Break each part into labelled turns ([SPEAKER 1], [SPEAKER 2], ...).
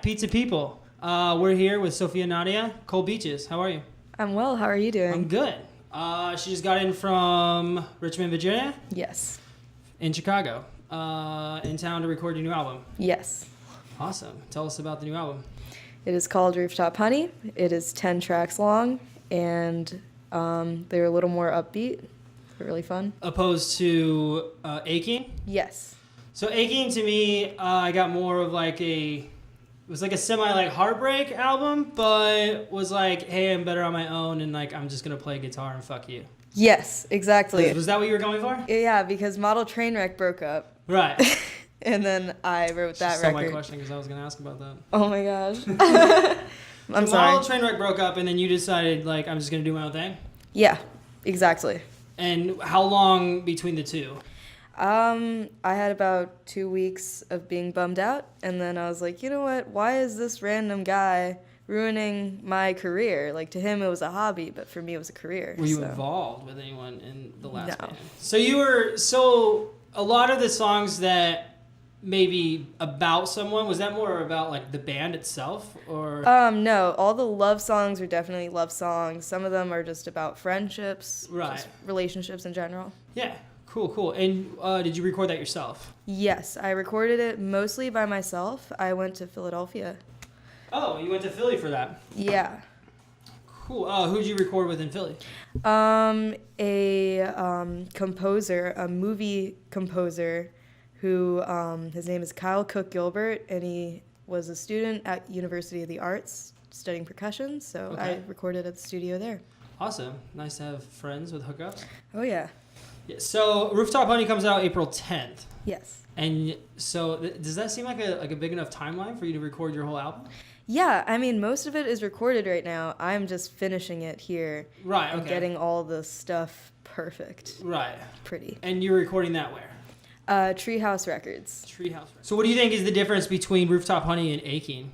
[SPEAKER 1] pizza people. We're here with Sophia and Nadia, Cold Beaches. How are you?
[SPEAKER 2] I'm well. How are you doing?
[SPEAKER 1] I'm good. She just got in from Richmond, Virginia,
[SPEAKER 2] Yes.
[SPEAKER 1] in Chicago, in town to record your new album.
[SPEAKER 2] Yes.
[SPEAKER 1] Awesome. Tell us about the new album.
[SPEAKER 2] It is called Rooftop Honey. It is 10 tracks long, and they're a little more upbeat. They're really fun.
[SPEAKER 1] Opposed to Aching.
[SPEAKER 2] Yes.
[SPEAKER 1] So Aching to me, I got more of like it was like a semi like heartbreak album, but was like, hey, I'm better on my own, and like I'm just gonna play guitar and fuck you.
[SPEAKER 2] Yes, exactly.
[SPEAKER 1] Was that what you were going for?
[SPEAKER 2] Yeah, because Model Trainwreck broke up.
[SPEAKER 1] Right.
[SPEAKER 2] And then I wrote that
[SPEAKER 1] Stole
[SPEAKER 2] record.
[SPEAKER 1] my question because I was gonna ask about that.
[SPEAKER 2] Oh my gosh. I'm
[SPEAKER 1] so
[SPEAKER 2] sorry.
[SPEAKER 1] Model Trainwreck broke up, and then you decided like I'm just gonna do my own thing.
[SPEAKER 2] Yeah, exactly.
[SPEAKER 1] And how long between the two?
[SPEAKER 2] I had about 2 weeks of being bummed out, and then I was like, you know what? Why is this random guy ruining my career? Like, to him, it was a hobby, but for me, it was a career.
[SPEAKER 1] Were you involved with anyone in the last
[SPEAKER 2] No.
[SPEAKER 1] band? So a lot of the songs that maybe about someone, was that more about like the band itself, or?
[SPEAKER 2] No, all the love songs are definitely love songs. Some of them are just about friendships,
[SPEAKER 1] Right.
[SPEAKER 2] just relationships in general.
[SPEAKER 1] Yeah. Cool. And did you record that yourself?
[SPEAKER 2] Yes, I recorded it mostly by myself. I went to Philadelphia.
[SPEAKER 1] Oh, you went to Philly for that.
[SPEAKER 2] Yeah.
[SPEAKER 1] Cool. Who'd you record with in Philly?
[SPEAKER 2] A composer, a movie composer, who his name is Kyle Cook Gilbert, and he was a student at University of the Arts studying percussion. So
[SPEAKER 1] Okay.
[SPEAKER 2] I recorded at the studio there.
[SPEAKER 1] Awesome. Nice to have friends with hookups.
[SPEAKER 2] Oh yeah.
[SPEAKER 1] Yeah, so Rooftop Honey comes out April 10th.
[SPEAKER 2] Yes.
[SPEAKER 1] And so does that seem like a big enough timeline for you to record your whole album?
[SPEAKER 2] Yeah, I mean, most of it is recorded right now. I'm just finishing it here.
[SPEAKER 1] Right,
[SPEAKER 2] and
[SPEAKER 1] okay.
[SPEAKER 2] getting all the stuff perfect.
[SPEAKER 1] Right.
[SPEAKER 2] Pretty.
[SPEAKER 1] And you're recording that where?
[SPEAKER 2] Treehouse Records.
[SPEAKER 1] Treehouse. So what do you think is the difference between Rooftop Honey and Aching?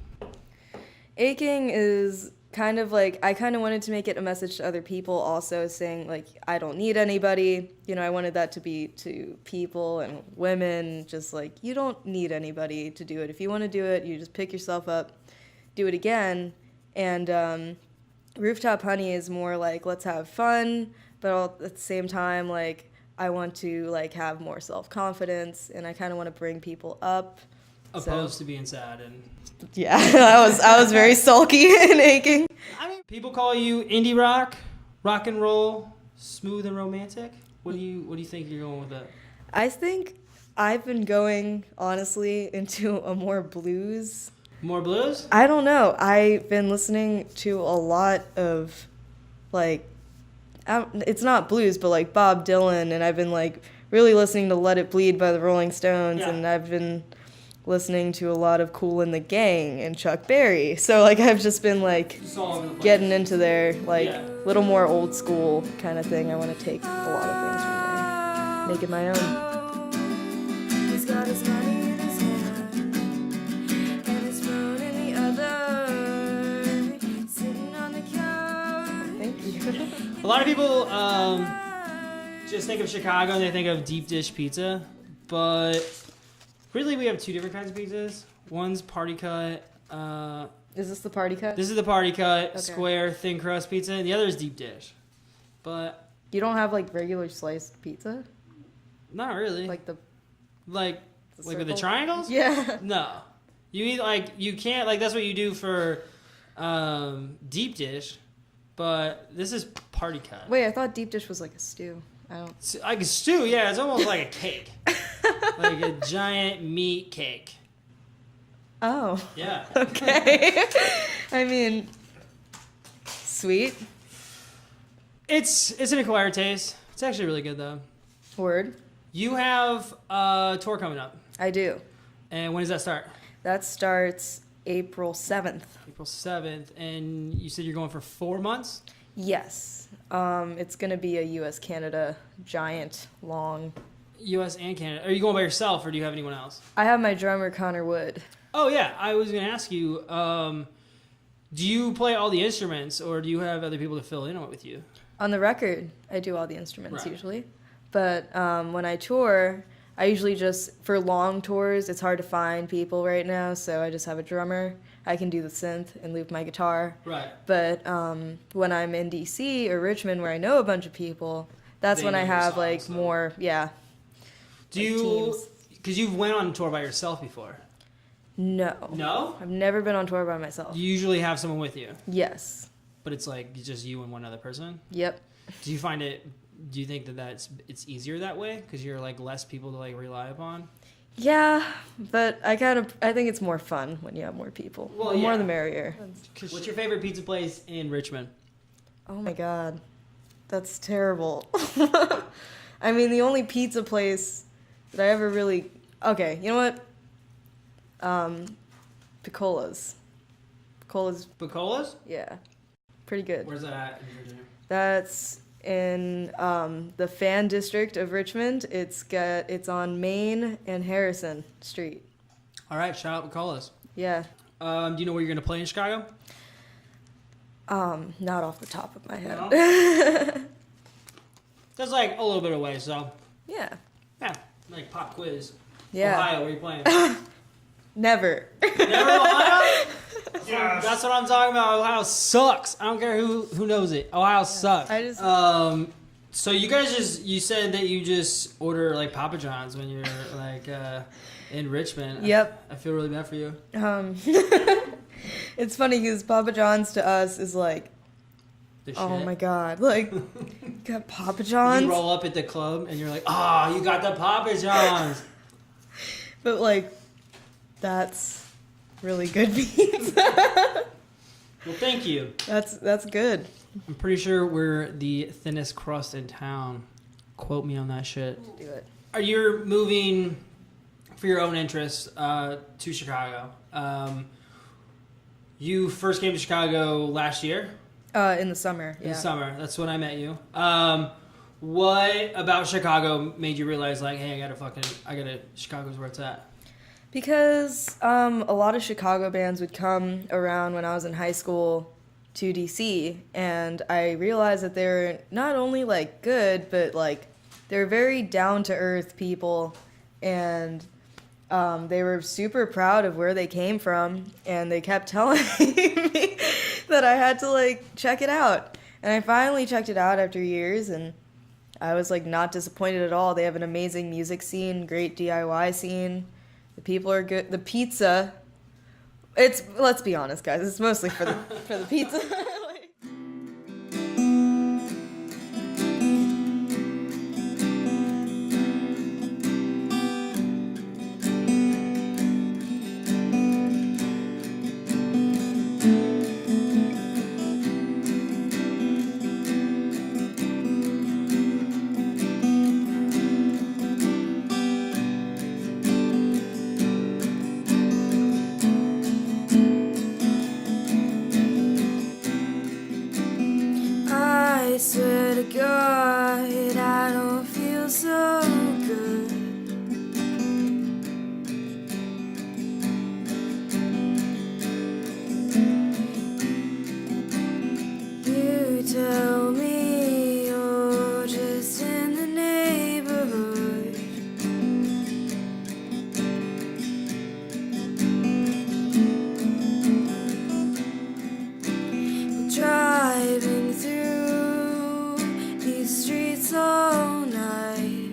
[SPEAKER 2] Aching is kind of like, I kind of wanted to make it a message to other people also, saying like, I don't need anybody. You know, I wanted that to be to people and women, just like, you don't need anybody to do it. If you want to do it, you just pick yourself up, do it again. And Rooftop Honey is more like, let's have fun, but all at the same time, like, I want to like have more self-confidence, and I kind of want to bring people up.
[SPEAKER 1] Opposed to being sad and...
[SPEAKER 2] Yeah, I was very sulky and aching.
[SPEAKER 1] I mean, people call you indie rock and roll, smooth and romantic. What do you think you're going with that?
[SPEAKER 2] I think I've been going, honestly, into a more blues.
[SPEAKER 1] More blues?
[SPEAKER 2] I don't know. I've been listening to a lot of, like, it's not blues, but like Bob Dylan, and I've been like really listening to Let It Bleed by the Rolling Stones, and I've been listening to a lot of Kool and the Gang and Chuck Berry. So like I've just been like getting into their like little more old school kind of thing. I want to take a lot of things from there, make it my own.
[SPEAKER 3] He's got his money in his hand and his phone in the other, sitting on the couch.
[SPEAKER 2] Thank you.
[SPEAKER 1] A lot of people just think of Chicago and they think of deep dish pizza, but really we have two different kinds of pizzas. One's party cut.
[SPEAKER 2] Is this the party cut?
[SPEAKER 1] This is the party cut,
[SPEAKER 2] Okay.
[SPEAKER 1] square, thin crust pizza, and the other is deep dish. But
[SPEAKER 2] You don't have like regular sliced pizza?
[SPEAKER 1] not really.
[SPEAKER 2] Like the
[SPEAKER 1] Like with the
[SPEAKER 2] circle?
[SPEAKER 1] triangles?
[SPEAKER 2] Yeah.
[SPEAKER 1] No. You eat you can't that's what you do for deep dish, but this is party cut.
[SPEAKER 2] Wait, I thought deep dish was like a stew. I don't.
[SPEAKER 1] It's like a stew, yeah, it's almost like a cake. Like a giant meat cake.
[SPEAKER 2] Oh.
[SPEAKER 1] Yeah.
[SPEAKER 2] Okay. I mean, sweet.
[SPEAKER 1] It's an acquired taste. It's actually really good though.
[SPEAKER 2] Word.
[SPEAKER 1] You have a tour coming up.
[SPEAKER 2] I do.
[SPEAKER 1] And when does that start?
[SPEAKER 2] That starts April 7th.
[SPEAKER 1] April 7th. And you said you're going for 4 months?
[SPEAKER 2] Yes. It's going to be a U.S.-Canada giant long.
[SPEAKER 1] US and Canada. Are you going by yourself or do you have anyone else?
[SPEAKER 2] I have my drummer, Connor Wood.
[SPEAKER 1] Oh, yeah. I was going to ask you, do you play all the instruments or do you have other people to fill in on it with you?
[SPEAKER 2] On the record, I do all the instruments
[SPEAKER 1] Right.
[SPEAKER 2] usually. But when I tour, I usually just, for long tours, it's hard to find people right now, so I just have a drummer. I can do the synth and loop my guitar.
[SPEAKER 1] Right.
[SPEAKER 2] But when I'm in DC or Richmond, where I know a bunch of people, that's
[SPEAKER 1] They
[SPEAKER 2] when
[SPEAKER 1] know
[SPEAKER 2] I
[SPEAKER 1] your
[SPEAKER 2] have
[SPEAKER 1] songs,
[SPEAKER 2] like
[SPEAKER 1] so.
[SPEAKER 2] more, yeah.
[SPEAKER 1] Do
[SPEAKER 2] like
[SPEAKER 1] you?
[SPEAKER 2] teams.
[SPEAKER 1] Because you've went on tour by yourself before.
[SPEAKER 2] No.
[SPEAKER 1] No.
[SPEAKER 2] I've never been on tour by myself.
[SPEAKER 1] You usually have someone with you,
[SPEAKER 2] Yes.
[SPEAKER 1] but it's like just you and one other person.
[SPEAKER 2] Yep.
[SPEAKER 1] Do you find it? Do you think that it's easier that way because you're like less people to like rely upon?
[SPEAKER 2] Yeah, but I think it's more fun when you have more people.
[SPEAKER 1] Well,
[SPEAKER 2] The more
[SPEAKER 1] yeah.
[SPEAKER 2] the merrier.
[SPEAKER 1] What's your favorite pizza place in Richmond?
[SPEAKER 2] Oh my god. That's terrible. I mean, the only pizza place that I ever really... Okay, you know what? Piccola's.
[SPEAKER 1] Piccola's?
[SPEAKER 2] Yeah. Pretty good.
[SPEAKER 1] Where's that at in Virginia?
[SPEAKER 2] That's in the Fan District of Richmond. It's on Main and Harrison Street.
[SPEAKER 1] All right, shout out Piccola's.
[SPEAKER 2] Yeah.
[SPEAKER 1] Do you know where you're gonna play in Chicago?
[SPEAKER 2] Not off the top of my head.
[SPEAKER 1] No? That's like a little bit away, so
[SPEAKER 2] Yeah.
[SPEAKER 1] yeah, like pop quiz.
[SPEAKER 2] Yeah.
[SPEAKER 1] Ohio, where you playing?
[SPEAKER 2] Never.
[SPEAKER 1] Never Ohio? That's what I'm talking about. Ohio sucks. I don't care who knows it. Ohio sucks.
[SPEAKER 2] I just-
[SPEAKER 1] So you guys you said that you just order like Papa John's when you're like in Richmond.
[SPEAKER 2] Yep.
[SPEAKER 1] I feel really bad for you.
[SPEAKER 2] It's funny because Papa John's to us is like,
[SPEAKER 1] The
[SPEAKER 2] oh
[SPEAKER 1] shit.
[SPEAKER 2] my god, like, got Papa
[SPEAKER 1] You
[SPEAKER 2] John's,
[SPEAKER 1] roll up at the club and you're like, oh, you got the Papa John's.
[SPEAKER 2] but like, that's really good pizza.
[SPEAKER 1] Well, thank you.
[SPEAKER 2] That's good.
[SPEAKER 1] I'm pretty sure we're the thinnest crust in town. Quote me on that shit.
[SPEAKER 2] Do it.
[SPEAKER 1] Are you moving for your own interests to Chicago? You first came to Chicago last year
[SPEAKER 2] In the summer.
[SPEAKER 1] in
[SPEAKER 2] Yeah.
[SPEAKER 1] the summer. That's when I met you. What about Chicago made you realize like, hey, Chicago's where it's at?
[SPEAKER 2] Because a lot of Chicago bands would come around when I was in high school to DC, and I realized that they're not only like good, but like they're very down to earth people, and they were super proud of where they came from, and they kept telling me that I had to like check it out, and I finally checked it out after years, and I was like not disappointed at all. They have an amazing music scene, great DIY scene. The people are good. The pizza, let's be honest, guys. It's mostly for the pizza. I swear to God, I don't feel so good. You tell me you're just in the neighborhood. Driving through these streets all night.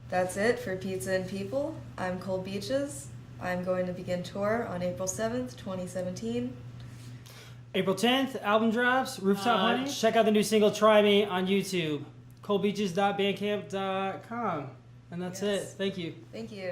[SPEAKER 2] That's it for Pizza and People. I'm Cole Beaches. I'm going to begin tour on April 7th, 2017.
[SPEAKER 1] April 10th, album drops, Rooftop Honey. Check out the new single, Try Me, on YouTube. colebeaches.bandcamp.com. And that's
[SPEAKER 2] Yes.
[SPEAKER 1] it. Thank you.
[SPEAKER 2] Thank you.